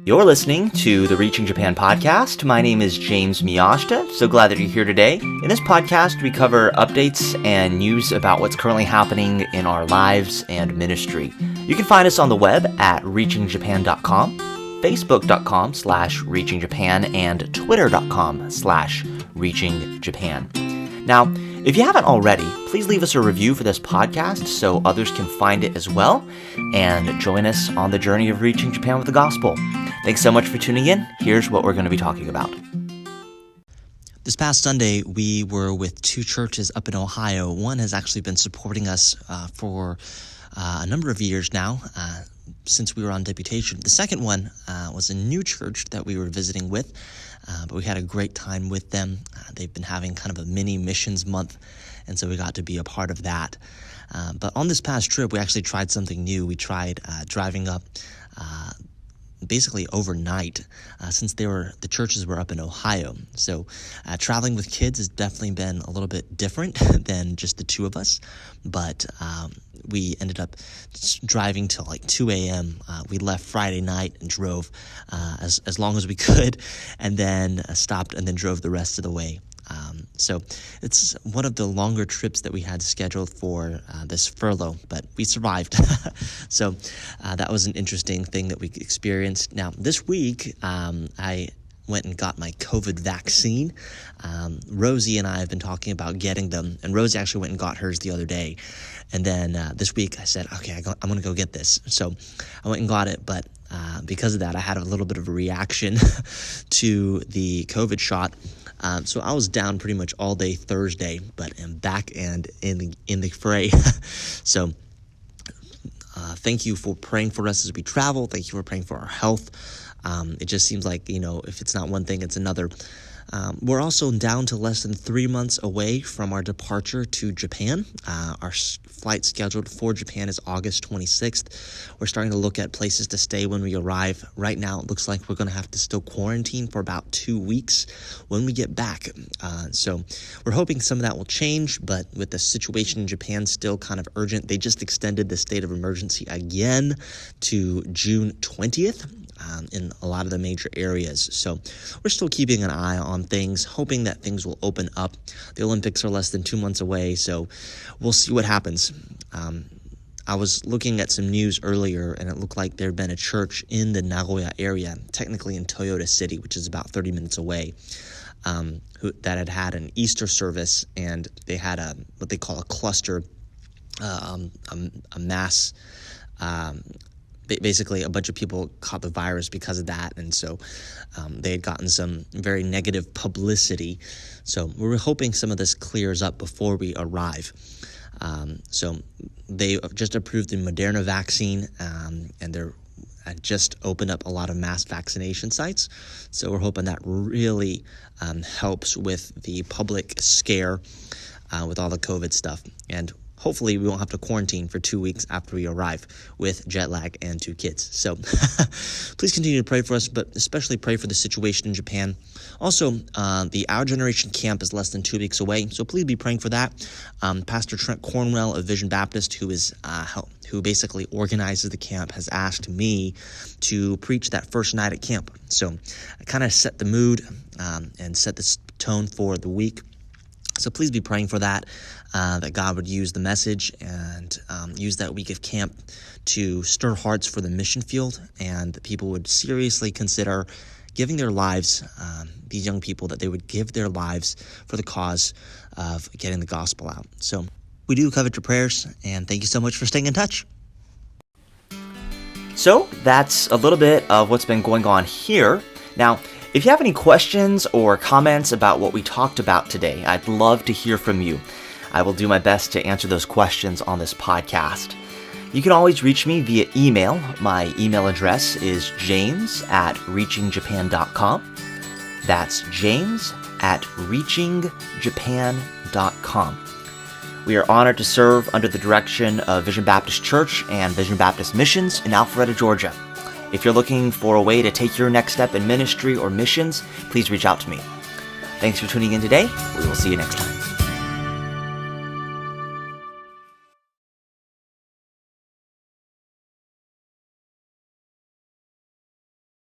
You're listening to the Reaching Japan podcast. My name is James Miyashita. So glad that you're here today. In this podcast, we cover updates and news about what's currently happening in our lives and ministry. You can find us on the web at reachingjapan.com, facebook.com/reachingjapan, and twitter.com/reachingjapan. Now, if you haven't already, please leave us a review for this podcast so others can find it as well and join us on the journey of reaching Japan with the gospel. Thanks so much for tuning in. Here's what we're going to be talking about. This past Sunday, we were with two churches up in Ohio. One has actually been supporting us for a number of years now, since we were on deputation. The second one was a new church that we were visiting with, but we had a great time with them. They've been having kind of a mini missions month, and so we got to be a part of that. But on this past trip, we actually tried something new. We tried driving up basically overnight, since the churches were up in Ohio. So traveling with kids has definitely been a little bit different than just the two of us, but we ended up driving till like 2 a.m. We left Friday night and drove as long as we could, and then stopped and then drove the rest of the way. So it's one of the longer trips that we had scheduled for this furlough, but we survived. So that was an interesting thing that we experienced. Now, this week, I went and got my COVID vaccine. Rosie and I have been talking about getting them, and Rosie actually went and got hers the other day. And then this week I said, okay, I'm going to go get this. So I went and got it, but because of that, I had a little bit of a reaction to the COVID shot. So I was down pretty much all day Thursday, but am back and in the fray. So thank you for praying for us as we travel. Thank you for praying for our health. It just seems like, if it's not one thing, it's another. We're also down to less than 3 months away from our departure to Japan. Our flight scheduled for Japan is August 26th. We're starting to look at places to stay when we arrive. Right now, it looks like we're going to have to still quarantine for about 2 weeks when we get back. So we're hoping some of that will change, but with the situation in Japan still kind of urgent, they just extended the state of emergency again to June 20th. In a lot of the major areas. So we're still keeping an eye on things, hoping that things will open up. The Olympics are less than 2 months away, so we'll see what happens. I was looking at some news earlier, and it looked like there had been a church in the Nagoya area, technically in Toyota City, which is about 30 minutes away, that had an Easter service, and they had what they call a cluster, a mass. Basically, a bunch of people caught the virus because of that, and so they had gotten some very negative publicity. So we were hoping some of this clears up before we arrive. So they just approved the Moderna vaccine, and they're just opened up a lot of mass vaccination sites. So we're hoping that really helps with the public scare with all the COVID stuff. And hopefully we won't have to quarantine for 2 weeks after we arrive with jet lag and 2 kids. So please continue to pray for us, but especially pray for the situation in Japan. Also, the Our Generation camp is less than 2 weeks away, so please be praying for that. Pastor Trent Cornwell of Vision Baptist, who basically organizes the camp, has asked me to preach that first night at camp. So I kind of set the mood and set the tone for the week. So please be praying for that God would use the message and use that week of camp to stir hearts for the mission field, and that people would seriously consider giving their lives, these young people, that they would give their lives for the cause of getting the gospel out. So we do covet your prayers, and thank you so much for staying in touch. So that's a little bit of what's been going on here. Now, if you have any questions or comments about what we talked about today, I'd love to hear from you. I will do my best to answer those questions on this podcast. You can always reach me via email. My email address is james@reachingjapan.com. That's james@reachingjapan.com. We are honored to serve under the direction of Vision Baptist Church and Vision Baptist Missions in Alpharetta, Georgia. If you're looking for a way to take your next step in ministry or missions, please reach out to me. Thanks for tuning in today. We will see you next time.